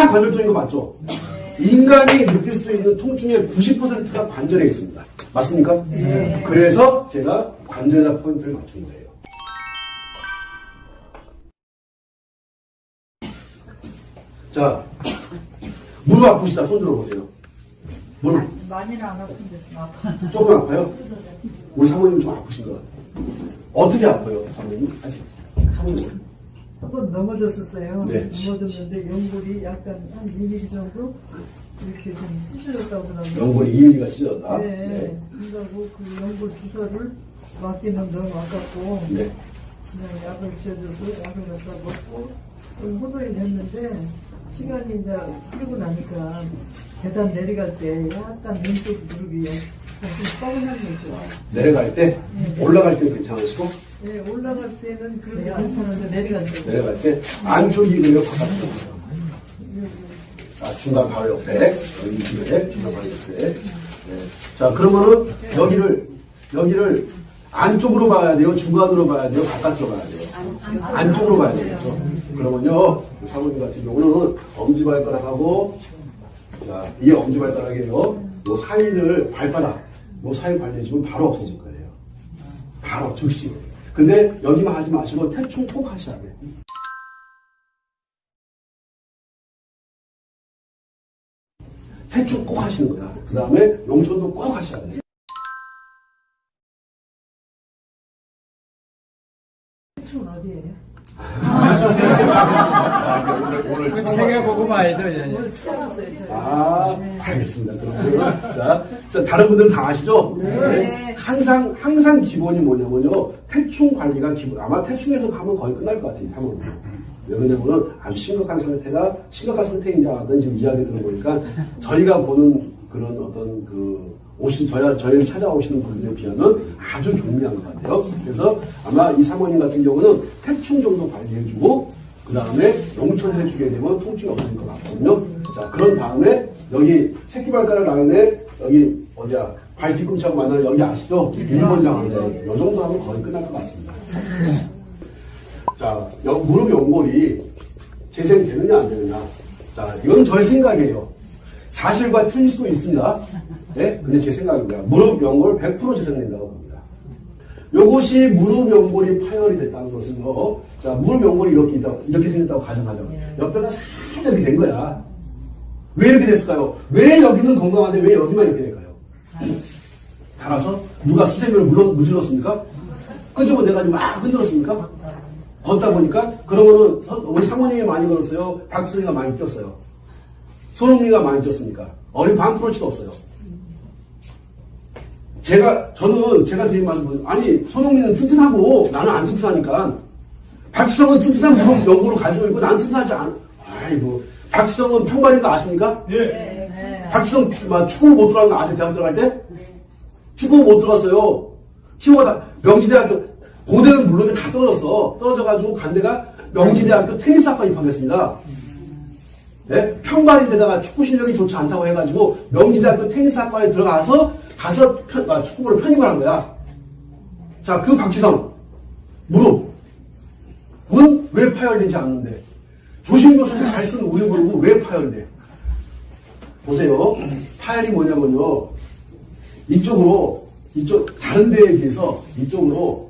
가장 관절적인 거 맞죠? 인간이 느낄 수 있는 통증의 90%가 관절에 있습니다. 맞습니까? 네. 그래서 제가 관절에다 포인트를 맞춘 거예요. 자, 무릎 아프시다. 손 들어보세요. 무릎. 많이는 안 아픈데 좀 아파. 조금 아파요? 우리 사모님 좀 아프신 것 같아요. 어떻게 아파요, 사모님? 아직 사모님. 한번 넘어졌었어요. 네. 넘어졌는데 연골이 약간 한 2mm 정도 이렇게 좀 찢어졌다고 그러더라고요. 연골이 2mm가 찢어졌다. 네. 네. 그래가지고 그 연골 주사를 맞기는 너무 아깝고 네. 그냥 약을 지어줘서 약을 갖다 먹고 좀 호전이 됐는데 시간이 이제 흐르고 나니까 계단 내려갈 때 약간 왼쪽 무릎이 좀 뻐근한 게 있어요. 내려갈 때, 올라갈 때 괜찮으시고, 네, 올라갈 때는 그렇게 괜찮은데 내려갈 때. 내려갈 때, 안쪽이 그려 바깥으로. 아, 중간 바로 옆에, 여기 뒤에, 중간 바로 옆에. 네. 자, 그러면은, 여기를 안쪽으로 가야 돼요? 중간으로 가야 돼요? 바깥으로 가야 돼요? 안쪽으로 가야 되겠죠? 그러면요, 사모님 같은 경우는 엄지발가락하고, 자, 이게 엄지발가락이에요. 요 사이를 요 사이 발려주면 바로 없어질 거예요. 바로, 즉시. 근데 여기만 하지 마시고 태충 꼭 하셔야 돼요. 태충 꼭 하시는 거야. 그 다음에 용천도 꼭 하셔야 돼요. 대충 어디예요? 오늘 책에 보고 봐야죠. 오늘 찾았어요. 아, 알겠습니다. 그러면 자, 다른 분들은 다 아시죠? 네. 항상 기본이 뭐냐면요. 태충 관리가 기본. 아마 태충에서 가면 거의 끝날 것 같아요. 3월. 왜 그러냐면은 아주 심각한 상태인지 아든 지금 이야기 들어보니까 저희가 보는 그런 어떤 저희를 찾아오시는 분들에 비하면 아주 경미한 것 같아요. 그래서 아마 이 사모님 같은 경우는 태충 정도 관리해주고, 그 다음에 용천 해주게 되면 통증이 없을 것 같거든요. 자, 그런 다음에 여기 새끼발가락 라인에 여기 어디야? 발 뒤꿈치하고 만나는 여기 아시죠? 1번장 환자예요. 이 정도 하면 거의 끝날 것 같습니다. 자, 무릎 연골이 재생되느냐 안 되느냐. 자, 이건 저의 생각이에요. 사실과 틀릴 수도 있습니다. 네? 근데 제 생각입니다. 무릎 연골 100% 재생된다고 봅니다. 요것이 무릎 연골이 파열이 됐다는 것은요. 자, 무릎 연골이 이렇게 생겼다고 가정하죠. 옆에가 살짝 이렇게 된 거야. 왜 이렇게 됐을까요? 왜 여기는 건강한데 왜 여기만 이렇게 될까요? 달아서 누가 수세미를 무질렀습니까? 끄집어 내가지고 막 흔들었습니까? 걷다 보니까 그러면은 우리 사모님이 많이 걸었어요. 박수리가 많이 뛰었어요. 손흥민이가 많이 뛰었으니까 어린 반프로치도 없어요. 저는 제가 드린 말씀은 아니 손흥민은 튼튼하고 나는 안 튼튼하니까 박지성은 튼튼한 무릎 연골을 가지고 있고 나는 튼튼하지 않아. 아이고 박지성은 평발인 거 아십니까? 예. 박지성 축구 못 들어간 거 아세요? 대학 들어갈 때? 축구 못 들어갔어요. 친구가 다 명지대학교 고대는 물론 다 떨어져가지고 간 데가 명지대학교 테니스학과 입학했습니다. 네? 평발인데다가 축구 실력이 좋지 않다고 해가지고 명지대학교 테니스학과에 가서 축구부를 편입을 한 거야. 자, 그 박지성 무릎은 왜 파열되지 않는데 조심조심 잘 쓴 우리 무릎은 왜 파열돼? 보세요. 파열이 뭐냐면요. 다른 데에 비해서 이쪽으로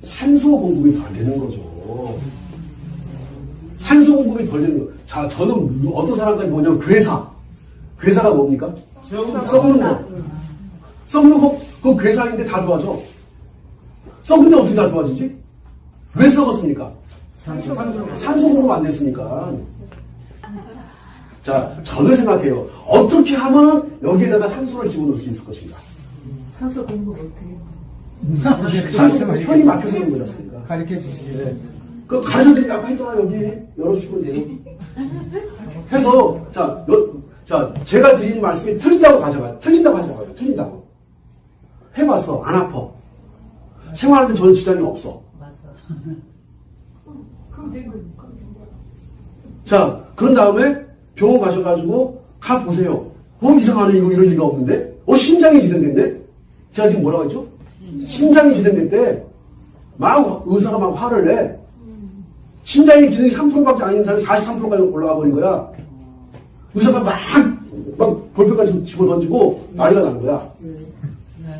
산소 공급이 덜 되는 거죠. 산소 공급이 덜 되는 거. 자, 저는 어떤 사람까지 뭐냐면 괴사가 뭡니까? 썩는 거. 썩는 거, 그거 괴사인데 다 좋아져. 썩는데 어떻게 다 좋아지지? 왜 썩었습니까? 산소 공급 안 됐으니까. 자, 저는 생각해요. 어떻게 하면 여기에다가 산소를 집어넣을 수 있을 것인가? 산소 공급 어떻게 해요? 혈이 막혀서 그런 거지 않습니까? 가르쳐 주시죠. 네. 그 가르쳐드리기 아까 했잖아. 여기 열어주시면 돼요. 해서 자, 제가 드리는 말씀이 틀린다고 가져가요. 틀린다고. 해봤어. 안 아파. 생활하는데 전혀 지장이 없어. 맞아. 그럼 된 거니까. 자, 그런 다음에 병원 가셔가지고 가보세요. 이상하네. 이럴 리가 없는데? 심장이 기생됐네? 제가 지금 뭐라고 했죠? 심장이 기생됐대. 의사가 막 화를 내. 심장의 기능이 3%밖에 아닌 사람이 43%까지 올라가 버린 거야. 의사가 막 볼펜까지 집어 던지고 난리가 나는 거야.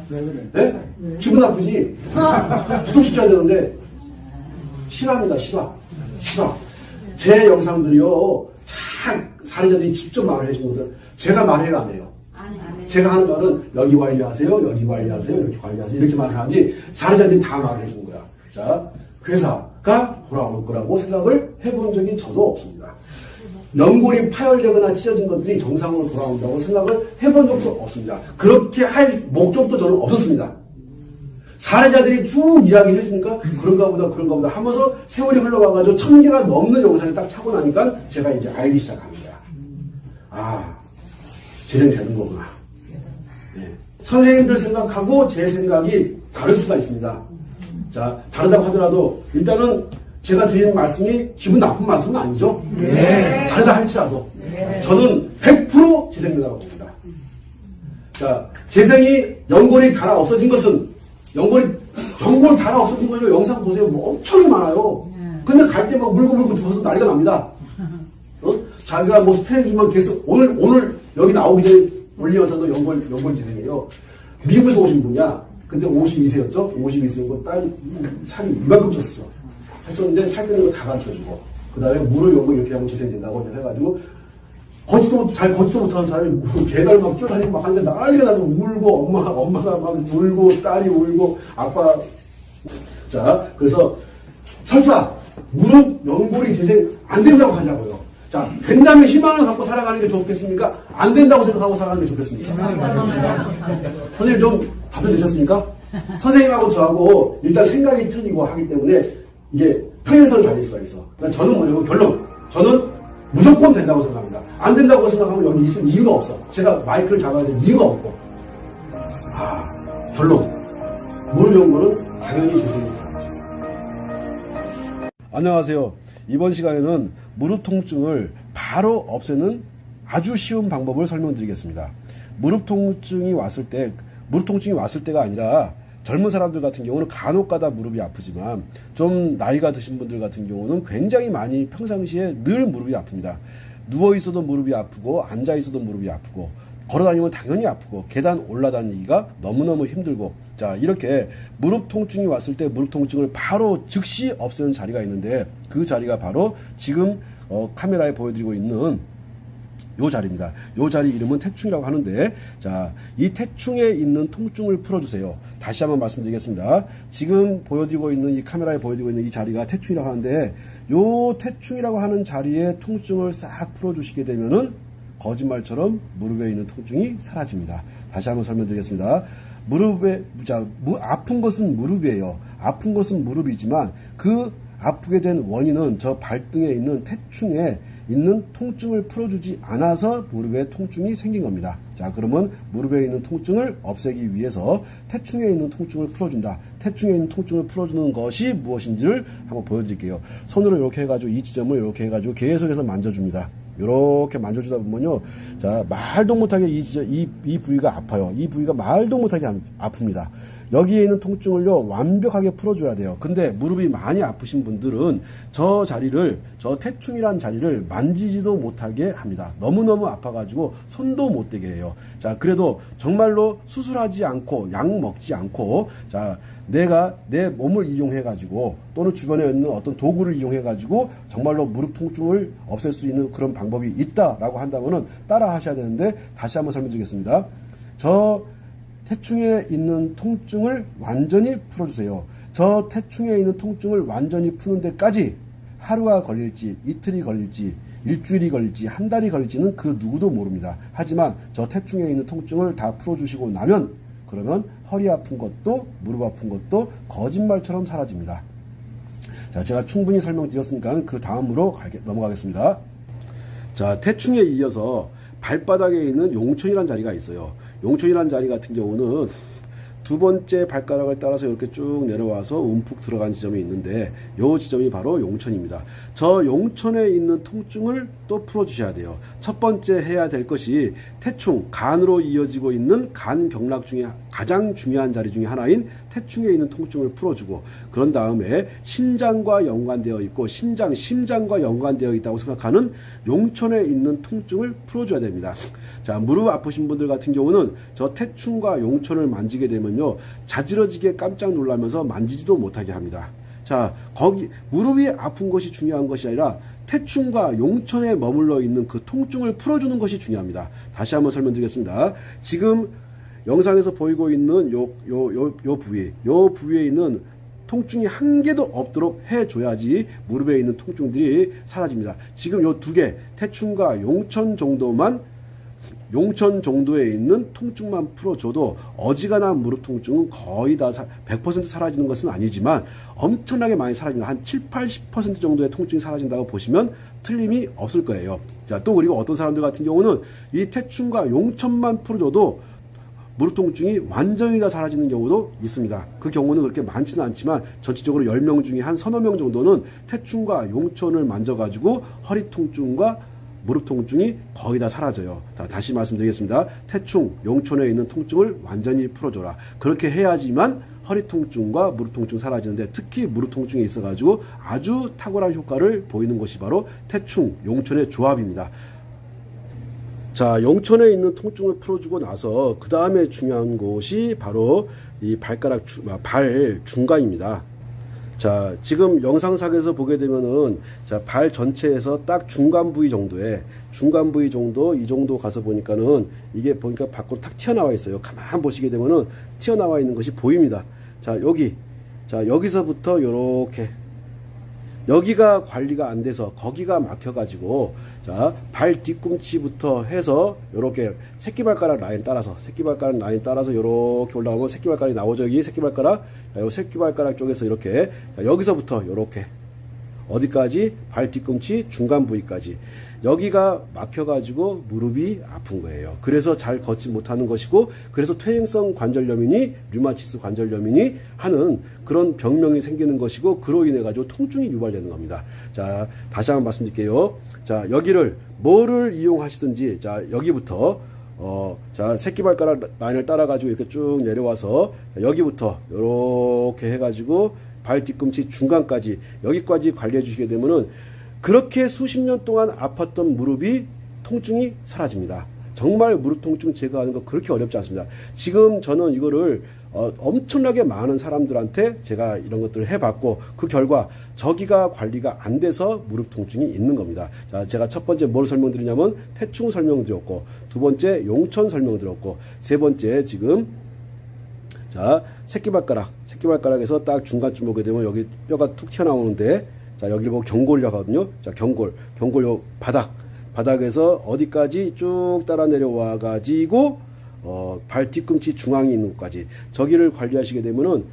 왜 그래? 네? 기분 나쁘지? 구속시켜야 되는데, 실화입니다, 실화. 제 영상들이요, 다 사례자들이 직접 말을 해준 것들, 제가 말해요, 안 해요? 제가 하는 말은, 여기 관리하세요, 여기 관리하세요, 이렇게 관리하세요, 이렇게 말을 하지, 사례자들이 다 말을 해준 거야. 자, 회사가 돌아올 거라고 생각을 해본 적이 저도 없습니다. 연골이 파열되거나 찢어진 것들이 정상으로 돌아온다고 생각을 해본 적도 없습니다. 그렇게 할 목적도 저는 없었습니다. 사례자들이 쭉 이야기를 해주니까 그런가 보다 하면서 세월이 흘러가가지고 1000개가 넘는 영상이 딱 차고 나니까 제가 이제 알기 시작합니다. 아, 재생 되는 거구나. 네. 선생님들 생각하고 제 생각이 다를 수가 있습니다. 자, 다르다고 하더라도 일단은 제가 드리는 말씀이 기분 나쁜 말씀은 아니죠? 네. 다르다 할지라도. 네. 저는 100% 재생된다고 봅니다. 자, 재생이 연골이 달아 없어진 것은 연골 달아 없어진 거죠. 영상 보세요. 뭐 엄청나게 많아요. 근데 갈 때 막 물고 죽어서 난리가 납니다. 자기가 뭐 스테인 주면 계속 오늘 여기 나오기 전에 올린 영상도 연골 재생이에요. 미국에서 오신 분이야. 근데 52세였죠? 52세고 딸이 살이 이만큼 쪘어. 했었는데 살 빼는 거 다 가르쳐주고 그 다음에 물을 연고 이렇게 하면 재생된다고 해가지고 걷지도 못하는 사람이 계단을 막 뛰어다니고 막 하는데 난리가 나서 울고 엄마가 막 울고 딸이 울고 아빠 자 그래서 설사 무릎 연골이 재생 안 된다고 하자고요. 자 된다면 희망을 갖고 살아가는 게 좋겠습니까? 안 된다고 생각하고 살아가는 게 좋겠습니까? 선생님 좀 답변 되셨습니까? 선생님하고 저하고 일단 생각이 틀리고 하기 때문에 이게 평행선을 달릴 수가 있어. 그러니까 저는 뭐냐면 결론. 저는 무조건 된다고 생각합니다. 안 된다고 생각하면 여기 있을 이유가 없어. 제가 마이크를 잡아야 될 이유가 없고. 결론. 무릎 연골은 당연히 재생입니다. 안녕하세요. 이번 시간에는 무릎 통증을 바로 없애는 아주 쉬운 방법을 설명드리겠습니다. 무릎 통증이 왔을 때가 아니라 젊은 사람들 같은 경우는 간혹가다 무릎이 아프지만 좀 나이가 드신 분들 같은 경우는 굉장히 많이 평상시에 늘 무릎이 아픕니다. 누워있어도 무릎이 아프고 앉아있어도 무릎이 아프고 걸어다니면 당연히 아프고 계단 올라다니기가 너무너무 힘들고 자 이렇게 무릎 통증이 왔을 때 무릎 통증을 바로 즉시 없애는 자리가 있는데 그 자리가 바로 지금 카메라에 보여드리고 있는 요 자리입니다. 요 자리 이름은 태충이라고 하는데 자, 이 태충에 있는 통증을 풀어주세요. 다시 한번 말씀드리겠습니다. 지금 보여드리고 있는 이 카메라에 보여드리고 있는 이 자리가 태충이라고 하는데 요 태충이라고 하는 자리에 통증을 싹 풀어주시게 되면은 거짓말처럼 무릎에 있는 통증이 사라집니다. 다시 한번 설명드리겠습니다. 아픈 것은 무릎이에요. 아픈 것은 무릎이지만 그 아프게 된 원인은 저 발등에 있는 태충에 있는 통증을 풀어주지 않아서 무릎에 통증이 생긴 겁니다. 자, 그러면 무릎에 있는 통증을 없애기 위해서 태충에 있는 통증을 풀어준다. 태충에 있는 통증을 풀어주는 것이 무엇인지를 한번 보여드릴게요. 손으로 이렇게 해가지고 이 지점을 이렇게 해가지고 계속해서 만져줍니다. 이렇게 만져주다 보면요. 자, 말도 못하게 이 부위가 아파요. 이 부위가 말도 못하게 아픕니다. 여기에 있는 통증을요, 완벽하게 풀어줘야 돼요. 근데 무릎이 많이 아프신 분들은 저 태충이라는 자리를 만지지도 못하게 합니다. 너무너무 아파가지고 손도 못 대게 해요. 자, 그래도 정말로 수술하지 않고, 약 먹지 않고, 자, 내가 내 몸을 이용해가지고, 또는 주변에 있는 어떤 도구를 이용해가지고, 정말로 무릎 통증을 없앨 수 있는 그런 방법이 있다라고 한다면은 따라 하셔야 되는데, 다시 한번 설명드리겠습니다. 태충에 있는 통증을 완전히 풀어주세요. 저 태충에 있는 통증을 완전히 푸는 데까지 하루가 걸릴지, 이틀이 걸릴지, 일주일이 걸릴지, 한 달이 걸릴지는 그 누구도 모릅니다. 하지만 저 태충에 있는 통증을 다 풀어주시고 나면 그러면 허리 아픈 것도 무릎 아픈 것도 거짓말처럼 사라집니다. 자, 제가 충분히 설명드렸으니까 그 다음으로 넘어가겠습니다. 자, 태충에 이어서 발바닥에 있는 용천이라는 자리가 있어요. 용천이라는 자리 같은 경우는 두 번째 발가락을 따라서 이렇게 쭉 내려와서 움푹 들어간 지점이 있는데 요 지점이 바로 용천입니다. 저 용천에 있는 통증을 또 풀어주셔야 돼요. 첫 번째 해야 될 것이 태충, 간으로 이어지고 있는 간 경락 중에 가장 중요한 자리 중에 하나인 태충에 있는 통증을 풀어주고, 그런 다음에 신장과 연관되어 있고 심장과 연관되어 있다고 생각하는 용천에 있는 통증을 풀어줘야 됩니다. 자, 무릎 아프신 분들 같은 경우는 저 태충과 용천을 만지게 되면요, 자지러지게 깜짝 놀라면서 만지지도 못하게 합니다. 자, 거기 무릎이 아픈 것이 중요한 것이 아니라 태충과 용천에 머물러 있는 그 통증을 풀어주는 것이 중요합니다. 다시 한번 설명드리겠습니다. 지금 영상에서 보이고 있는 요 부위에 있는 통증이 한 개도 없도록 해줘야지 무릎에 있는 통증들이 사라집니다. 지금 요 두 개, 태충과 용천 정도에 있는 통증만 풀어줘도 어지간한 무릎 통증은 거의 다 100% 사라지는 것은 아니지만 엄청나게 많이 사라집니다. 한 70-80% 정도의 통증이 사라진다고 보시면 틀림이 없을 거예요. 자, 또 그리고 어떤 사람들 같은 경우는 이 태충과 용천만 풀어줘도 무릎 통증이 완전히 다 사라지는 경우도 있습니다. 그 경우는 그렇게 많지는 않지만 전체적으로 10명 중에 한 서너 명 정도는 태충과 용천을 만져가지고 허리 통증과 무릎 통증이 거의 다 사라져요. 다시 말씀드리겠습니다. 태충, 용천에 있는 통증을 완전히 풀어줘라. 그렇게 해야지만 허리 통증과 무릎 통증 사라지는데, 특히 무릎 통증에 있어가지고 아주 탁월한 효과를 보이는 것이 바로 태충, 용천의 조합입니다. 자, 용천에 있는 통증을 풀어주고 나서 그 다음에 중요한 곳이 바로 이 발 중간입니다. 자, 지금 영상상에서 보게 되면은, 자, 발 전체에서 딱 중간 부위 정도, 이 정도 가서 보니까는 이게 보니까 밖으로 탁 튀어나와 있어요. 가만 보시게 되면은 튀어나와 있는 것이 보입니다. 자, 여기서부터 요렇게, 여기가 관리가 안 돼서 거기가 막혀가지고, 자, 발 뒤꿈치부터 해서 요렇게 새끼발가락 라인 따라서 요렇게 올라가면 새끼발가락이 나오죠. 여기 새끼발가락, 요 새끼발가락 쪽에서 이렇게, 자, 여기서부터 요렇게 어디까지? 발 뒤꿈치 중간 부위까지. 여기가 막혀가지고 무릎이 아픈 거예요. 그래서 잘 걷지 못하는 것이고, 그래서 퇴행성 관절염이니 류마티스 관절염이니 하는 그런 병명이 생기는 것이고, 그로 인해 가지고 통증이 유발되는 겁니다. 자, 다시 한번 말씀드릴게요. 자, 여기를 뭐를 이용하시든지, 자, 여기부터 자, 새끼발가락 라인을 따라 가지고 이렇게 쭉 내려와서 여기부터 이렇게 해가지고 발 뒤꿈치 중간까지, 여기까지 관리해 주시게 되면은 그렇게 수십 년 동안 아팠던 무릎이 통증이 사라집니다. 정말 무릎 통증 제거하는 거 그렇게 어렵지 않습니다. 지금 저는 이거를 엄청나게 많은 사람들한테 제가 이런 것들을 해봤고, 그 결과 저기가 관리가 안 돼서 무릎 통증이 있는 겁니다. 자, 제가 첫 번째 뭘 설명드리냐면 태충 설명드렸고, 두 번째 용천 설명드렸고, 세 번째 지금, 자, 새끼발가락에서 딱 중간쯤 오게 되면 여기 뼈가 툭 튀어나오는데, 자, 여기를 보고 경골이라고 하거든요. 자, 경골 요 바닥에서 어디까지 쭉 따라 내려와 가지고 발 뒤꿈치 중앙에 있는 곳까지, 저기를 관리하시게 되면은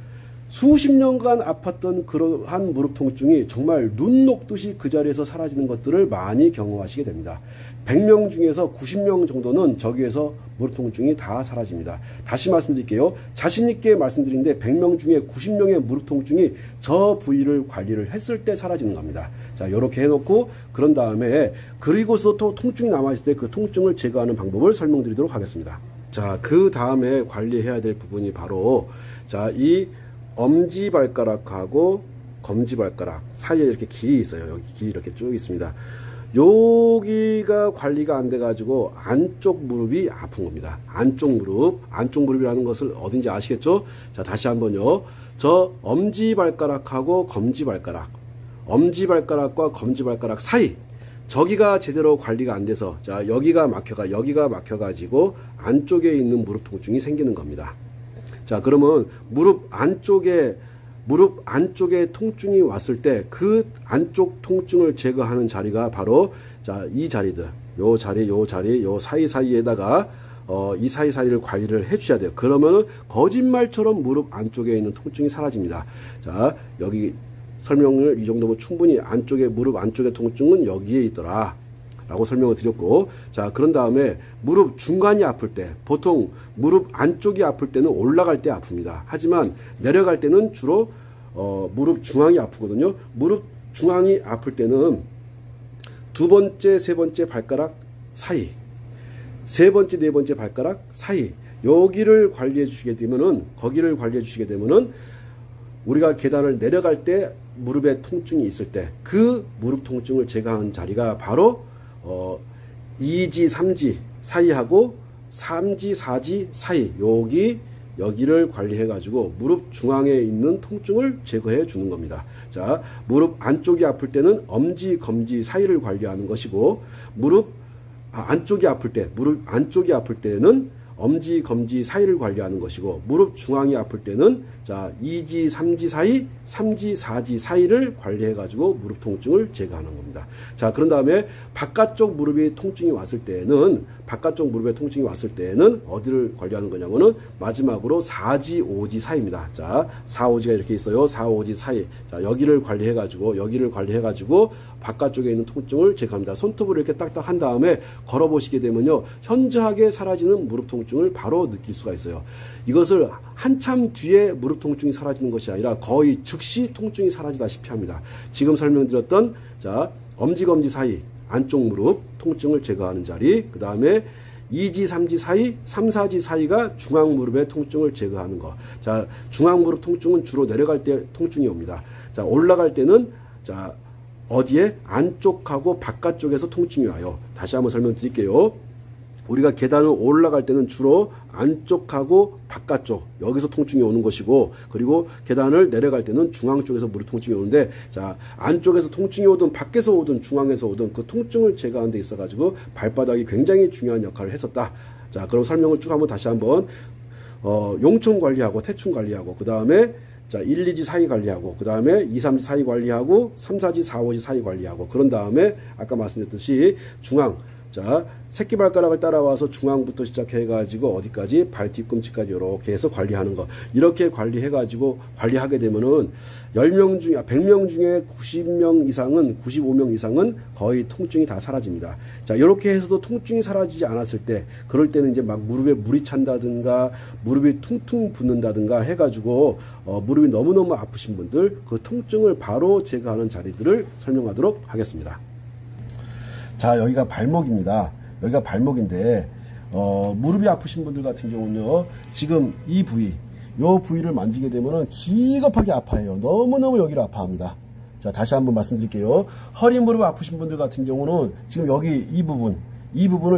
수십 년간 아팠던 그러한 무릎 통증이 정말 눈 녹듯이 그 자리에서 사라지는 것들을 많이 경험하시게 됩니다. 100명 중에서 90명 정도는 저기에서 무릎 통증이 다 사라집니다. 다시 말씀드릴게요. 자신 있게 말씀드리는데 100명 중에 90명의 무릎 통증이 저 부위를 관리를 했을 때 사라지는 겁니다. 자, 이렇게 해놓고, 그런 다음에 그리고서 또 통증이 남아있을 때 그 통증을 제거하는 방법을 설명드리도록 하겠습니다. 자, 그 다음에 관리해야 될 부분이 바로, 자, 이 엄지발가락하고 검지발가락 사이에 이렇게 길이 있어요. 여기 길이 이렇게 쭉 있습니다. 여기가 관리가 안 돼가지고 안쪽 무릎이 아픈 겁니다. 안쪽 무릎이라는 것을 어딘지 아시겠죠? 자, 다시 한번요. 저 엄지발가락하고 엄지발가락과 검지발가락 사이, 저기가 제대로 관리가 안 돼서, 자, 여기가 막혀가지고 안쪽에 있는 무릎 통증이 생기는 겁니다. 자, 그러면 무릎 안쪽에 통증이 왔을 때 그 안쪽 통증을 제거하는 자리가 바로, 자, 이 자리들, 요 사이사이에다가 이 사이사이를 관리를 해 주셔야 돼요. 그러면은 거짓말처럼 무릎 안쪽에 있는 통증이 사라집니다. 자, 여기 설명을 이 정도면 충분히 무릎 안쪽의 통증은 여기에 있더라. 라고 설명을 드렸고, 자, 그런 다음에 무릎 중간이 아플 때, 보통 무릎 안쪽이 아플 때는 올라갈 때 아픕니다. 하지만 내려갈 때는 주로 무릎 중앙이 아프거든요. 무릎 중앙이 아플 때는 두 번째, 세 번째 발가락 사이, 세 번째, 네 번째 발가락 사이, 여기를 관리해 주시게 되면은, 거기를 관리해 주시게 되면은, 우리가 계단을 내려갈 때 무릎에 통증이 있을 때 그 무릎 통증을 제거하는 자리가 바로 2지, 3지 사이하고 3지, 4지 사이, 여기를 관리해 가지고 무릎 중앙에 있는 통증을 제거해 주는 겁니다. 자, 무릎 안쪽이 아플 때는 엄지, 검지 사이를 관리하는 것이고, 무릎 안쪽이 아플 때는 엄지, 검지 사이를 관리하는 것이고, 무릎 중앙이 아플 때는 자, 2지, 3지 사이, 3지, 4지 사이를 관리해 가지고 무릎 통증을 제거하는 겁니다. 자, 그런 다음에 바깥쪽 무릎에 통증이 왔을 때는 어디를 관리하는 거냐면은 마지막으로 4지, 5지 사이입니다. 자, 4, 5지가 이렇게 있어요. 4, 5지 사이. 자, 여기를 관리해 가지고 바깥쪽에 있는 통증을 제거합니다. 손톱으로 이렇게 딱딱 한 다음에 걸어 보시게 되면요, 현저하게 사라지는 무릎 통증을 바로 느낄 수가 있어요. 이것을 한참 뒤에 무릎 통증이 사라지는 것이 아니라 거의 즉시 통증이 사라지다시피 합니다. 지금 설명드렸던 자, 엄지, 검지 사이 안쪽 무릎 통증을 제거하는 자리, 그 다음에 2지, 3지 사이, 3, 4지 사이가 중앙 무릎의 통증을 제거하는 거. 자, 중앙 무릎 통증은 주로 내려갈 때 통증이 옵니다. 자, 올라갈 때는 자, 어디에? 안쪽하고 바깥쪽에서 통증이 와요. 다시 한번 설명드릴게요. 우리가 계단을 올라갈 때는 주로 안쪽하고 바깥쪽, 여기서 통증이 오는 것이고, 그리고 계단을 내려갈 때는 중앙 쪽에서 무릎 통증이 오는데, 자, 안쪽에서 통증이 오든 밖에서 오든 중앙에서 오든 그 통증을 제거하는 데 있어 가지고 발바닥이 굉장히 중요한 역할을 했었다. 자, 그럼 설명을 쭉 한번 다시 한번 용총 관리하고 태충 관리하고, 그 다음에 자, 1, 2지 사이 관리하고, 그 다음에 2, 3지 사이 관리하고, 3, 4지, 4, 5지 사이 관리하고, 그런 다음에 아까 말씀드렸듯이 중앙, 자, 새끼발가락을 따라와서 중앙부터 시작해가지고 어디까지? 발 뒤꿈치까지 이렇게 해서 관리하는 거. 이렇게 관리해가지고 관리하게 되면은 100명 중에 90명 이상은, 95명 이상은 거의 통증이 다 사라집니다. 자, 이렇게 해서도 통증이 사라지지 않았을 때, 그럴 때는 이제 막 무릎에 물이 찬다든가, 무릎이 퉁퉁 붓는다든가 해가지고, 무릎이 너무너무 아프신 분들, 그 통증을 바로 제거하는 자리들을 설명하도록 하겠습니다. 자, 여기가 발목입니다. 여기가 발목인데, 무릎이 아프신 분들 같은 경우는요, 지금 이 부위를 만지게 되면은 기겁하게 아파해요. 너무너무 여기를 아파합니다. 자, 다시 한번 말씀드릴게요. 허리, 무릎 아프신 분들 같은 경우는 지금 여기 이 부분을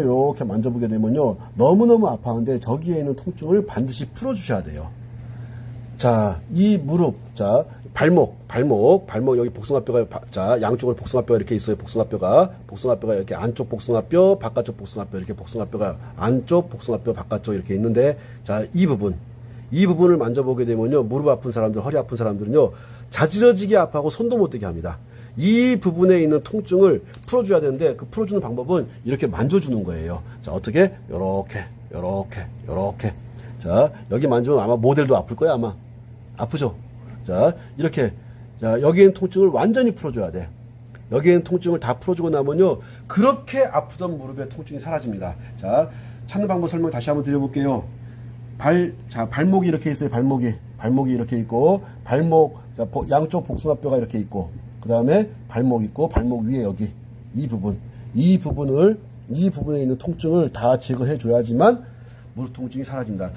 이렇게 만져보게 되면요, 너무너무 아파하는데 저기에 있는 통증을 반드시 풀어주셔야 돼요. 자, 이 무릎, 자, 발목, 여기 복숭아뼈가, 자, 양쪽으로 복숭아뼈가 이렇게 있어요. 복숭아뼈가 이렇게 안쪽 복숭아뼈, 바깥쪽 복숭아뼈, 이렇게 복숭아뼈가 안쪽, 복숭아뼈, 바깥쪽 이렇게 있는데, 자, 이 부분을 만져보게 되면요, 무릎 아픈 사람들, 허리 아픈 사람들은요, 자지러지게 아파하고 손도 못 대게 합니다. 이 부분에 있는 통증을 풀어줘야 되는데, 그 풀어주는 방법은 이렇게 만져주는 거예요. 자, 어떻게? 요렇게. 자, 여기 만지면 아마 모델도 아플 거야, 아마. 아프죠? 자, 이렇게. 자, 여기엔 통증을 완전히 풀어줘야 돼. 여기엔 통증을 다 풀어주고 나면요, 그렇게 아프던 무릎의 통증이 사라집니다. 자, 찾는 방법 설명 다시 한번 드려볼게요. 발목이 이렇게 있어요. 발목이 이렇게 있고, 자, 양쪽 복숭아뼈가 이렇게 있고, 그 다음에 발목 있고, 발목 위에 여기, 이 부분에 있는 통증을 다 제거해 줘야지만 무릎 통증이 사라집니다.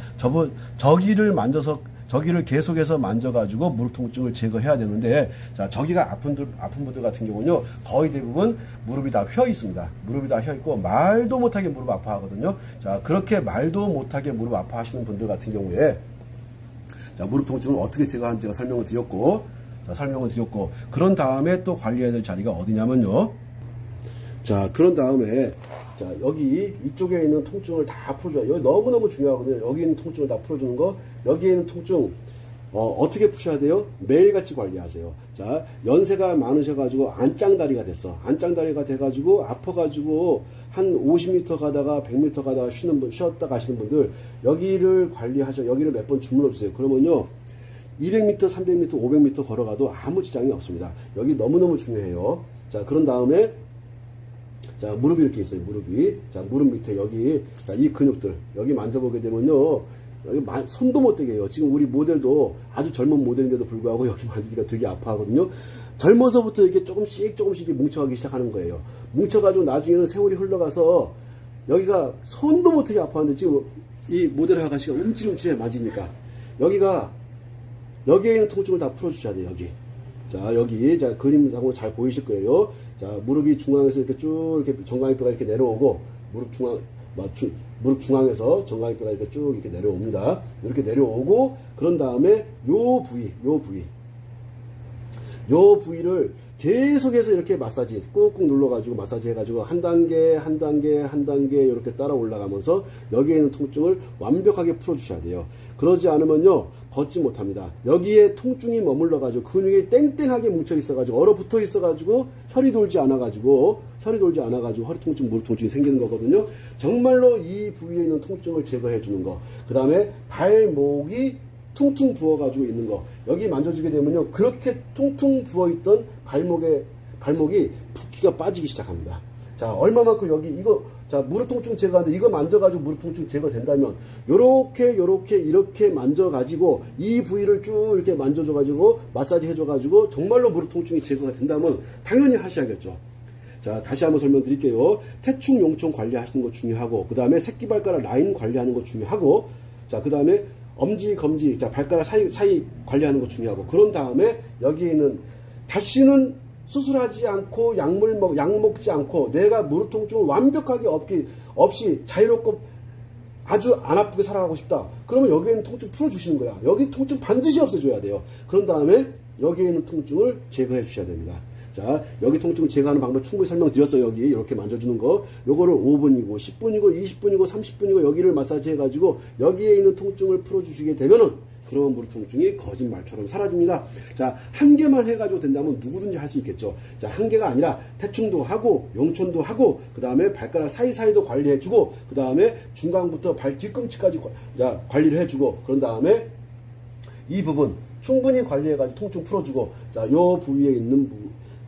저기를 계속해서 만져가지고 무릎 통증을 제거해야 되는데, 자, 저기가 아픈 분들 같은 경우는요, 거의 대부분 무릎이 다 휘어 있습니다. 무릎이 다 휘어 있고, 말도 못하게 무릎 아파하거든요. 자, 그렇게 말도 못하게 무릎 아파하시는 분들 같은 경우에, 자, 무릎 통증을 어떻게 제거하는지 제가 설명을 드렸고, 그런 다음에 또 관리해야 될 자리가 어디냐면요. 자, 그런 다음에, 자, 여기 이쪽에 있는 통증을 다 풀어줘요. 여기 너무너무 중요하거든요. 여기 있는 통증을 다 풀어주는 거. 여기에 있는 통증 어떻게 푸셔야 돼요? 매일같이 관리하세요. 자, 연세가 많으셔가지고 안짱다리가 됐어. 안짱다리가 돼가지고 아파가지고 한 50m 가다가 100m 가다가 쉬었다 가시는 분들, 여기를 여기를 몇 번 주물러 주세요. 그러면요, 200m, 300m, 500m 걸어가도 아무 지장이 없습니다. 여기 너무너무 중요해요. 자, 그런 다음에 자, 무릎이 이렇게 있어요. 무릎이. 자, 무릎 밑에 여기, 자, 이 근육들 여기 만져보게 되면요. 여기 손도 못 대게 해요. 지금 우리 모델도 아주 젊은 모델인데도 불구하고 여기 만지기가 되게 아파하거든요. 젊어서부터 이렇게 조금씩 이렇게 뭉쳐가기 시작하는 거예요. 뭉쳐가지고 나중에는 세월이 흘러가서 여기가 손도 못 대게 아파하는데 지금 이 모델 아가씨가 움찔움찔해 만지니까 여기에 있는 통증을 다 풀어주셔야 돼요. 여기. 자, 여기, 자, 그림상으로 잘 보이실 거예요. 자, 무릎이 중앙에서 이렇게 쭉, 이렇게 정강이뼈가 이렇게 내려오고, 무릎 중앙에서 정강이뼈가 이렇게 쭉 이렇게 내려옵니다. 이렇게 내려오고, 그런 다음에 요 부위를 계속해서 이렇게 마사지, 꾹꾹 눌러가지고 마사지 해가지고 한 단계 이렇게 따라 올라가면서 여기에 있는 통증을 완벽하게 풀어주셔야 돼요. 그러지 않으면요, 걷지 못합니다. 여기에 통증이 머물러가지고 근육이 땡땡하게 뭉쳐 있어가지고 얼어붙어 있어가지고 혈이 돌지 않아가지고 허리 통증, 무릎 통증이 생기는 거거든요. 정말로 이 부위에 있는 통증을 제거해 주는 거. 그 다음에 발목이 퉁퉁 부어가지고 있는 거. 여기 만져주게 되면요, 그렇게 퉁퉁 부어있던 발목이 붓기가 빠지기 시작합니다. 자, 얼마만큼 자, 무릎 통증 제거하는데 이거 만져가지고 무릎 통증 제거된다면, 이렇게 만져가지고 이 부위를 쭉 이렇게 만져줘가지고 마사지 해줘가지고 정말로 무릎 통증이 제거가 된다면 당연히 하셔야겠죠. 자, 다시 한번 설명드릴게요. 태충, 용촌 관리하시는 거 중요하고, 그 다음에 새끼발가락 라인 관리하는 거 중요하고, 자, 그 다음에 엄지, 검지, 자, 발가락 사이 관리하는 거 중요하고, 그런 다음에 여기에는 다시는 수술하지 않고 약 먹지 않고 내가 무릎 통증을 완벽하게 없이 자유롭고 아주 안 아프게 살아가고 싶다. 그러면 여기에는 통증 풀어주시는 거야. 여기 통증 반드시 없애줘야 돼요. 그런 다음에 여기에 있는 통증을 제거해 주셔야 됩니다. 자, 여기 통증을 제거하는 방법 충분히 설명드렸어요. 여기 이렇게 만져주는 거. 요거를 5분이고 10분이고 20분이고 30분이고 여기를 마사지 해가지고 여기에 있는 통증을 풀어주시게 되면은 그런 무릎 통증이 거짓말처럼 사라집니다. 자, 한 개만 해가지고 된다면 누구든지 할 수 있겠죠. 자, 한 개가 아니라 태충도 하고 용촌도 하고 그 다음에 발가락 사이사이도 관리해주고 그 다음에 중간부터 발 뒤꿈치까지 관리를 해주고 그런 다음에 이 부분 충분히 관리해가지고 통증 풀어주고 자, 요 부위에 있는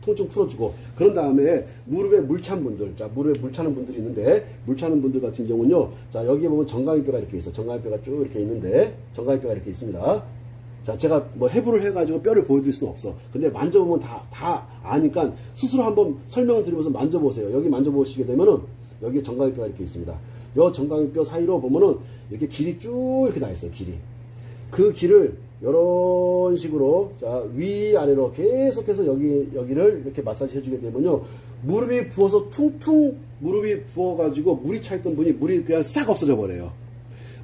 통증 풀어주고 그런 다음에 무릎에 물 찬 분들, 자, 무릎에 물 차는 분들이 있는데 물 차는 분들 같은 경우는요, 자, 여기에 보면 정강이뼈가 이렇게 있어. 정강이뼈가 쭉 이렇게 있는데 정강이뼈가 이렇게 있습니다. 자, 제가 뭐 해부를 해가지고 뼈를 보여드릴 수는 없어. 근데 만져보면 다 아니까 스스로 한번 설명을 드리면서 만져보세요. 여기 만져보시게 되면은 여기 정강이뼈가 이렇게 있습니다. 요 정강이뼈 사이로 보면은 이렇게 길이 쭉 이렇게 나 있어요. 길이. 그 길을 이런 식으로 자, 위아래로 계속해서 여기를 이렇게 마사지 해주게 되면요, 무릎이 부어서 무릎이 부어가지고 물이 차있던 물이 그냥 싹 없어져 버려요.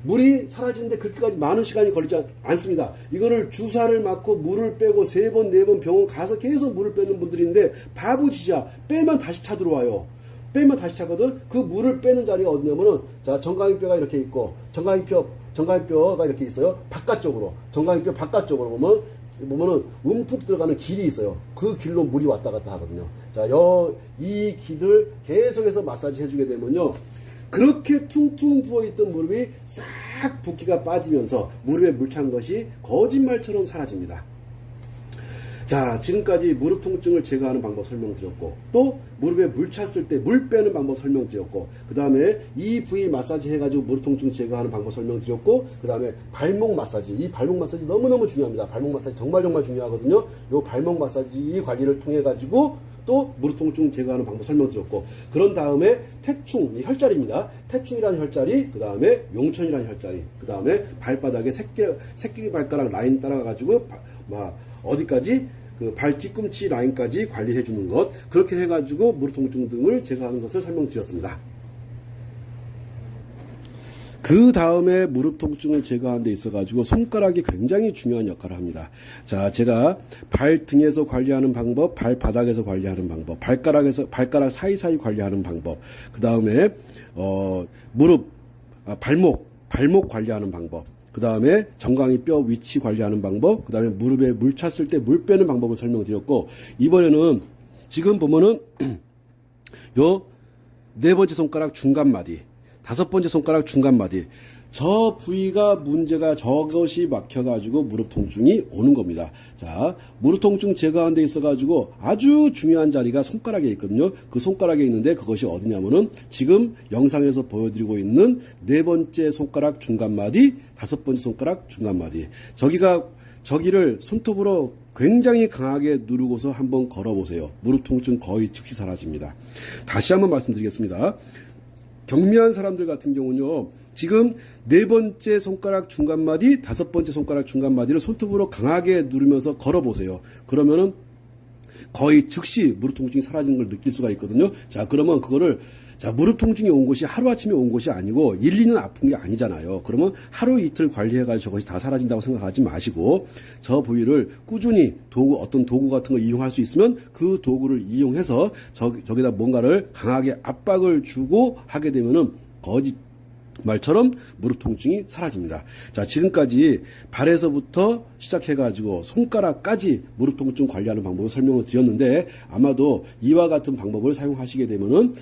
물이 사라지는데 그렇게까지 많은 시간이 걸리지 않습니다. 이거를 주사를 맞고 물을 빼고 3번, 4번 병원 가서 계속 물을 빼는 분들인데 바보지자 빼면 다시 차 들어와요. 빼면 다시 차거든. 그 물을 빼는 자리가 어디냐면은 자, 정강이뼈가 이렇게 있고 정강이뼈가 이렇게 있어요. 바깥쪽으로 정강이뼈 바깥쪽으로 보면은 움푹 들어가는 길이 있어요. 그 길로 물이 왔다 갔다 하거든요. 자, 이 길을 계속해서 마사지 해주게 되면요, 그렇게 퉁퉁 부어있던 무릎이 싹 붓기가 빠지면서 무릎에 물 찬 것이 거짓말처럼 사라집니다. 자, 지금까지 무릎 통증을 제거하는 방법 설명드렸고, 또 무릎에 물 찼을 때 물 빼는 방법 설명드렸고, 그 다음에 이 부위 마사지 해가지고 무릎 통증 제거하는 방법 설명드렸고, 그 다음에 발목 마사지, 이 발목 마사지 너무너무 중요합니다. 발목 마사지 정말 중요하거든요. 요 발목 마사지 관리를 통해 가지고 또 무릎 통증 제거하는 방법 설명드렸고, 그런 다음에 태충, 이 혈자리입니다. 태충이라는 혈자리, 그 다음에 용천이라는 혈자리, 그 다음에 발바닥에 새끼 발가락 라인 따라가지고 어디까지 그 발 뒤꿈치 라인까지 관리해 주는 것, 그렇게 해가지고 무릎 통증 등을 제거하는 것을 설명드렸습니다. 그 다음에 무릎 통증을 제거하는 데 있어가지고 손가락이 굉장히 중요한 역할을 합니다. 자, 제가 발등에서 관리하는 방법, 발바닥에서 관리하는 방법, 발가락 사이사이 관리하는 방법, 그 다음에 발목 관리하는 방법, 그 다음에 정강이 뼈 위치 관리하는 방법, 그 다음에 무릎에 물 찼을 때 물 빼는 방법을 설명드렸고, 이번에는 지금 보면은 요 4번째 손가락 중간마디, 5번째 손가락 중간마디, 저 부위가 문제가 저것이 막혀가지고 무릎 통증이 오는 겁니다. 자, 무릎 통증 제거하는 데 있어가지고 아주 중요한 자리가 손가락에 있거든요. 그 손가락에 있는데 그것이 어디냐면은 지금 영상에서 보여드리고 있는 네 번째 손가락 중간마디, 다섯 번째 손가락 중간마디. 저기를 손톱으로 굉장히 강하게 누르고서 한번 걸어보세요. 무릎 통증 거의 즉시 사라집니다. 다시 한번 말씀드리겠습니다. 경미한 사람들 같은 경우는요, 지금 네 번째 손가락 중간마디, 다섯 번째 손가락 중간마디를 손톱으로 강하게 누르면서 걸어보세요. 그러면은 거의 즉시 무릎 통증이 사라지는 걸 느낄 수가 있거든요. 자, 그러면 그거를, 자, 무릎 통증이 온 것이 하루아침에 온 것이 아니고 1, 2년 아픈 게 아니잖아요. 그러면 하루 이틀 관리해가지고 저것이 다 사라진다고 생각하지 마시고 저 부위를 꾸준히 어떤 도구 같은 거 이용할 수 있으면 그 도구를 이용해서 저기다 뭔가를 강하게 압박을 주고 하게 되면은 말처럼 무릎 통증이 사라집니다. 자, 지금까지 발에서부터 시작해가지고 손가락까지 무릎 통증 관리하는 방법을 설명을 드렸는데 아마도 이와 같은 방법을 사용하시게 되면은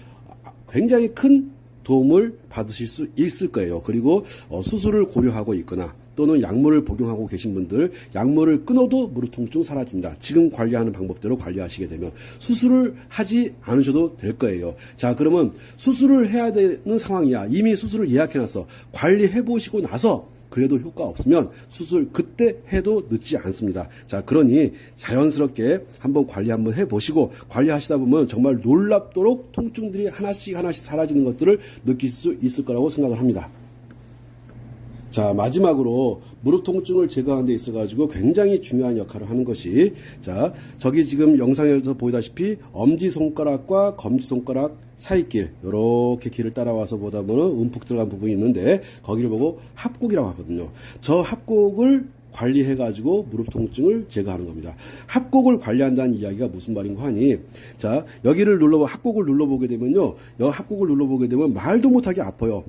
굉장히 큰 도움을 받으실 수 있을 거예요. 그리고 수술을 고려하고 있거나 또는 약물을 복용하고 계신 분들 약물을 끊어도 무릎 통증 사라집니다. 지금 관리하는 방법대로 관리하시게 되면 수술을 하지 않으셔도 될 거예요. 자, 그러면 수술을 해야 되는 상황이야. 이미 수술을 예약해놨어. 관리해 보시고 나서 그래도 효과 없으면 수술 그때 해도 늦지 않습니다. 자, 그러니 자연스럽게 한번 관리 한번 해보시고 관리하시다 보면 정말 놀랍도록 통증들이 하나씩 사라지는 것들을 느낄 수 있을 거라고 생각을 합니다. 자, 마지막으로 무릎 통증을 제거하는 데 있어가지고 굉장히 중요한 역할을 하는 것이, 자, 저기 지금 영상에서 보이다시피 엄지손가락과 검지손가락 사이길, 요렇게 길을 따라와서 보다 보면 움푹 들어간 부분이 있는데 거기를 보고 합곡이라고 하거든요. 저 합곡을 관리해가지고 무릎 통증을 제거하는 겁니다. 합곡을 관리한다는 이야기가 무슨 말인가 하니, 자, 여기를 합곡을 눌러보게 되면요, 여기 합곡을 눌러보게 되면 말도 못하게 아파요.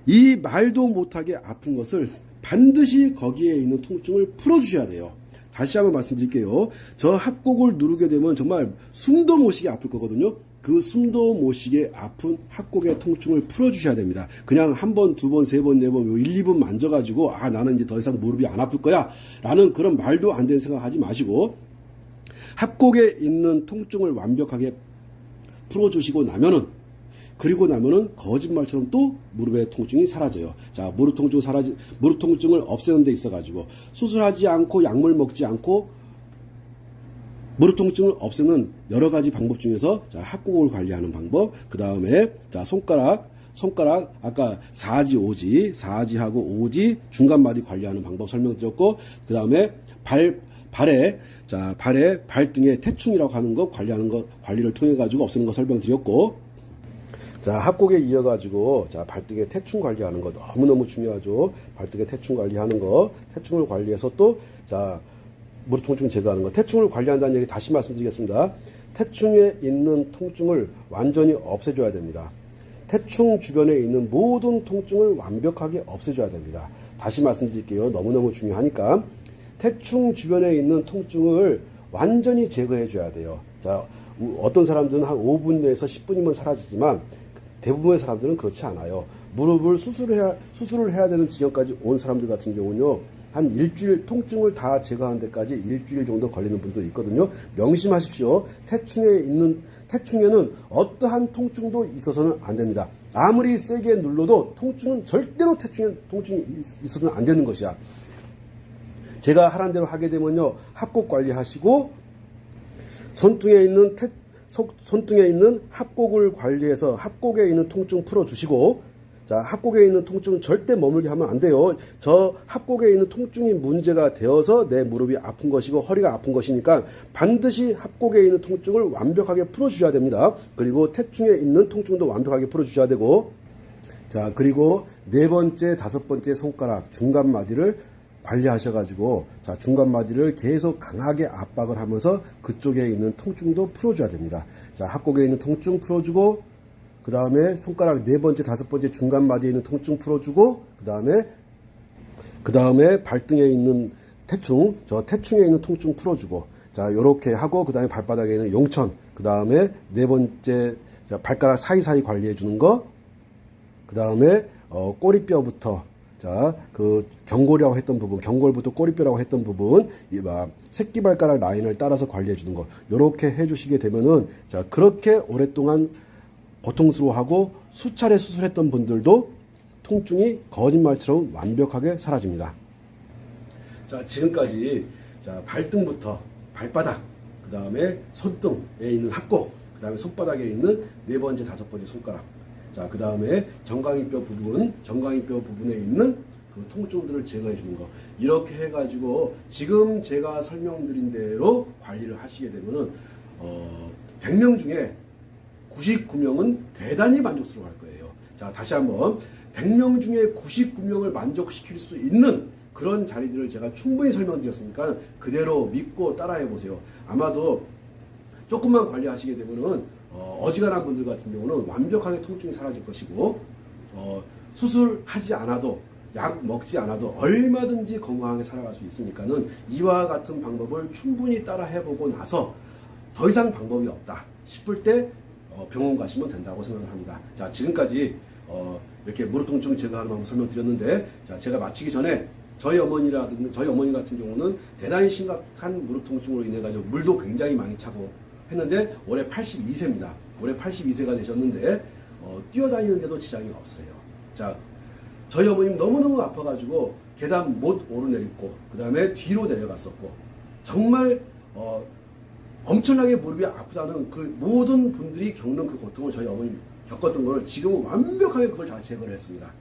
이 말도 못하게 아픈 것을 반드시 거기에 있는 통증을 풀어주셔야 돼요. 다시 한번 말씀드릴게요. 저 합곡을 누르게 되면 정말 숨도 못 쉬게 아플 거거든요. 그 숨도 못 쉬게 아픈 합곡의 통증을 풀어주셔야 됩니다. 그냥 한 번, 두 번, 세 번, 네 번, 1, 2분 만져가지고 나는 이제 더 이상 무릎이 안 아플 거야 라는 그런 말도 안 되는 생각하지 마시고 합곡에 있는 통증을 완벽하게 풀어주시고 나면은 거짓말처럼 또 무릎의 통증이 사라져요. 자, 무릎 통증을 없애는 데 있어가지고 수술하지 않고 약물 먹지 않고 무릎 통증을 없애는 여러 가지 방법 중에서, 자, 합곡을 관리하는 방법, 그 다음에 자, 손가락 아까 4지 5지 4지하고 5지 중간마디 관리하는 방법 설명드렸고, 그 다음에 발에 발등에 태충이라고 하는 거 관리를 통해 가지고 없애는 거 설명드렸고, 자, 합곡에 이어가지고, 자, 발등에 태충 관리하는 거 너무너무 중요하죠. 발등에 태충 관리하는 거, 태충을 관리해서 또, 자, 무릎 통증 제거하는 거. 태충을 관리한다는 얘기 다시 말씀드리겠습니다. 태충에 있는 통증을 완전히 없애줘야 됩니다. 태충 주변에 있는 모든 통증을 완벽하게 없애줘야 됩니다. 다시 말씀드릴게요. 너무너무 중요하니까. 태충 주변에 있는 통증을 완전히 제거해줘야 돼요. 자, 어떤 사람들은 한 5분 내에서 10분이면 사라지지만 대부분의 사람들은 그렇지 않아요. 무릎을 수술을 해야 되는 지경까지 온 사람들 같은 경우는요, 한 일주일, 통증을 다 제거하는 데까지 일주일 정도 걸리는 분도 있거든요. 명심하십시오. 태충에는 어떠한 통증도 있어서는 안 됩니다. 아무리 세게 눌러도 절대로 통증이 있어서는 안 되는 것이야. 제가 하라는 대로 하게 되면요, 합곡 관리하시고 손등에 있는 합곡을 관리해서 합곡에 있는 통증 풀어주시고, 자, 합곡에 있는 통증은 절대 머물게 하면 안 돼요. 저 합곡에 있는 통증이 문제가 되어서 내 무릎이 아픈 것이고 허리가 아픈 것이니까 반드시 합곡에 있는 통증을 완벽하게 풀어주셔야 됩니다. 그리고 태충에 있는 통증도 완벽하게 풀어주셔야 되고, 자, 그리고 네 번째, 다섯 번째 손가락 중간마디를 관리하셔가지고, 자, 중간마디를 계속 강하게 압박을 하면서 그쪽에 있는 통증도 풀어줘야 됩니다. 자, 합곡에 있는 통증 풀어주고, 그 다음에 손가락 네 번째, 다섯 번째 중간마디에 있는 통증 풀어주고, 그 다음에 발등에 있는 태충에 있는 통증 풀어주고, 자, 요렇게 하고, 그 다음에 발바닥에 있는 용천, 그 다음에 네 번째, 자, 발가락 사이사이 관리해주는 거, 그 다음에 꼬리뼈부터 자, 그 경골이라고 했던 부분, 경골부터 꼬리뼈라고 했던 부분, 새끼발가락 라인을 따라서 관리해 주는 거, 요렇게 해 주시게 되면은, 자, 그렇게 오랫동안 고통스러워하고 수차례 수술했던 분들도 통증이 거짓말처럼 완벽하게 사라집니다. 자, 지금까지 자, 발등부터 발바닥, 그 다음에 손등에 있는 합곡, 그 다음에 손바닥에 있는 네 번째, 다섯 번째 손가락, 자, 그 다음에 정강이뼈 부분에 있는 그 통증들을 제거해 주는 거, 이렇게 해가지고 지금 제가 설명드린 대로 관리를 하시게 되면은 100명 중에 99명은 대단히 만족스러워할 거예요. 자, 다시 한번 100명 중에 99명을 만족시킬 수 있는 그런 자리들을 제가 충분히 설명드렸으니까 그대로 믿고 따라해 보세요. 아마도 조금만 관리하시게 되면은 어지간한 분들 같은 경우는 완벽하게 통증이 사라질 것이고, 수술하지 않아도, 약 먹지 않아도 얼마든지 건강하게 살아갈 수 있으니까는 이와 같은 방법을 충분히 따라 해보고 나서 더 이상 방법이 없다 싶을 때 병원 가시면 된다고 생각을 합니다. 자, 지금까지 이렇게 무릎 통증 제거하는 방법 설명드렸는데, 자, 제가 마치기 전에 저희 어머니 같은 경우는 대단히 심각한 무릎 통증으로 인해 가지고 물도 굉장히 많이 차고 했는데 올해 82세입니다. 올해 82세가 되셨는데 뛰어다니는데도 지장이 없어요. 자, 저희 어머님 너무너무 아파가지고 계단 못 오르내리고 그 다음에 뒤로 내려갔었고, 정말 엄청나게 무릎이 아프다는 그 모든 분들이 겪는 그 고통을 저희 어머님 겪었던 거를 지금은 완벽하게 그걸 다 제거를 했습니다.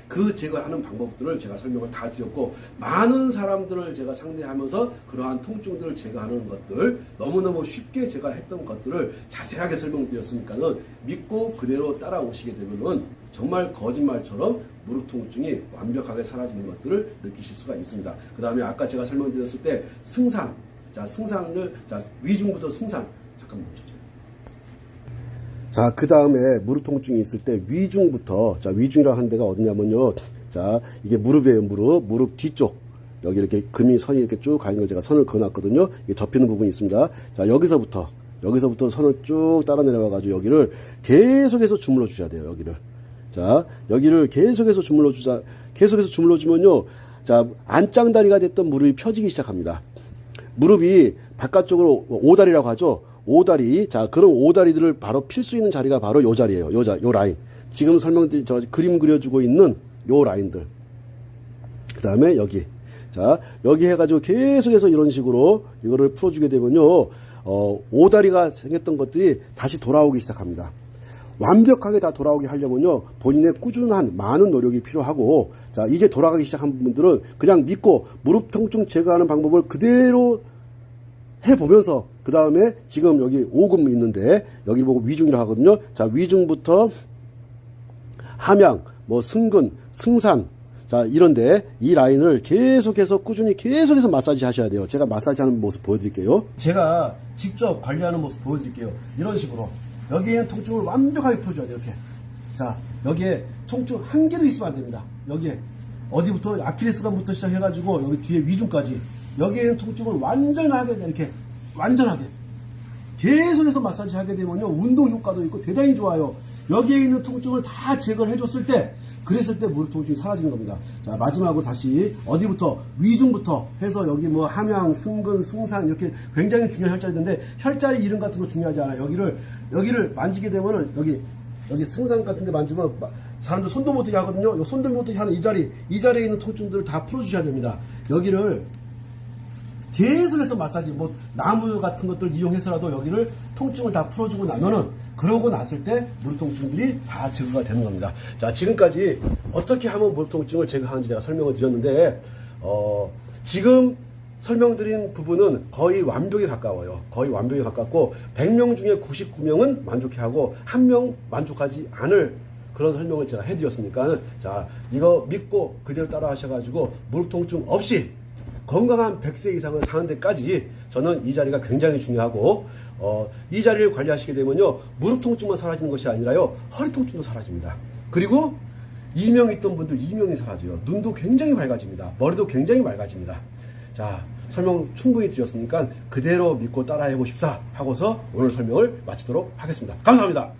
그 제거하는 방법들을 제가 설명을 다 드렸고, 많은 사람들을 제가 상대하면서 그러한 통증들을 제거하는 것들, 너무너무 쉽게 제가 했던 것들을 자세하게 설명드렸으니까는 믿고 그대로 따라오시게 되면은 정말 거짓말처럼 무릎 통증이 완벽하게 사라지는 것들을 느끼실 수가 있습니다. 그 다음에 아까 제가 설명드렸을 때 승상, 자, 승상을, 자, 위중부터 승상, 잠깐만 멈춰줘요. 자, 그 다음에 무릎 통증이 있을 때 위중부터, 자, 위중이라고 하는 데가 어디냐면요. 자, 이게 무릎이에요, 무릎 뒤쪽. 여기 이렇게 금이 선이 이렇게 쭉 가는 걸 제가 선을 그어놨거든요. 이게 접히는 부분이 있습니다. 자, 여기서부터 선을 쭉 따라 내려와가지고 여기를 계속해서 주물러 주셔야 돼요, 여기를. 자, 여기를 계속해서 주면요. 자, 안짱다리가 됐던 무릎이 펴지기 시작합니다. 무릎이 바깥쪽으로 오다리라고 하죠. 오다리. 자, 그런 오다리들을 바로 필 수 있는 자리가 바로 요 자리예요. 요 라인. 지금 설명드린, 그림 그려주고 있는 요 라인들. 그 다음에 여기. 자, 여기 해가지고 계속해서 이런 식으로 이거를 풀어주게 되면요. 오다리가 생겼던 것들이 다시 돌아오기 시작합니다. 완벽하게 다 돌아오게 하려면요. 본인의 꾸준한 많은 노력이 필요하고, 자, 이제 돌아가기 시작한 분들은 그냥 믿고 무릎 통증 제거하는 방법을 그대로 해보면서, 그 다음에 지금 여기 오금 있는데 여기 보고 위중이라고 하거든요. 자, 위중부터 함양, 승근, 승산, 자, 이런데 이 라인을 계속해서 꾸준히 계속해서 마사지 하셔야 돼요. 제가 마사지 하는 모습 보여드릴게요. 제가 직접 관리하는 모습 보여드릴게요. 이런 식으로 여기에 통증을 완벽하게 풀어줘야 돼요. 이렇게. 자, 여기에 통증 한 개도 있으면 안 됩니다. 여기에 어디부터 아킬레스건부터 시작해가지고 여기 뒤에 위중까지 여기에 있는 통증을 완전하게 이렇게 완전하게 계속해서 마사지 하게 되면요, 운동 효과도 있고 대단히 좋아요. 여기에 있는 통증을 다 제거를 해줬을 때, 그랬을 때 무릎 통증이 사라지는 겁니다. 자, 마지막으로 다시 어디부터, 위중부터 해서 여기 함양, 승근, 승산, 이렇게 굉장히 중요한 혈자리인데, 혈자리 이름 같은 거 중요하지 않아요. 여기를 만지게 되면은 여기 승산 같은 데 만지면 사람들 손도 못 대게 하거든요. 요 손도 못 대게 하는 이 자리에 있는 통증들을 다 풀어주셔야 됩니다. 여기를 계속해서 마사지, 나무 같은 것들 이용해서라도 여기를 통증을 다 풀어주고 나면은, 그러고 났을 때 무릎 통증들이 다 제거가 되는 겁니다. 자, 지금까지 어떻게 하면 무릎 통증을 제거하는지 제가 설명을 드렸는데, 지금 설명드린 부분은 거의 완벽에 가까워요. 거의 완벽에 가깝고, 100명 중에 99명은 만족해하고, 1명 만족하지 않을 그런 설명을 제가 해드렸으니까, 자, 이거 믿고 그대로 따라 하셔가지고, 무릎 통증 없이 건강한 100세 이상을 사는 데까지 저는 이 자리가 굉장히 중요하고, 이 자리를 관리하시게 되면요, 무릎 통증만 사라지는 것이 아니라요, 허리 통증도 사라집니다. 그리고 이명 있던 분들 이명이 사라져요. 눈도 굉장히 맑아집니다. 머리도 굉장히 맑아집니다. 자, 설명 충분히 드렸으니까 그대로 믿고 따라해 보십사 하고서 오늘 설명을 마치도록 하겠습니다. 감사합니다.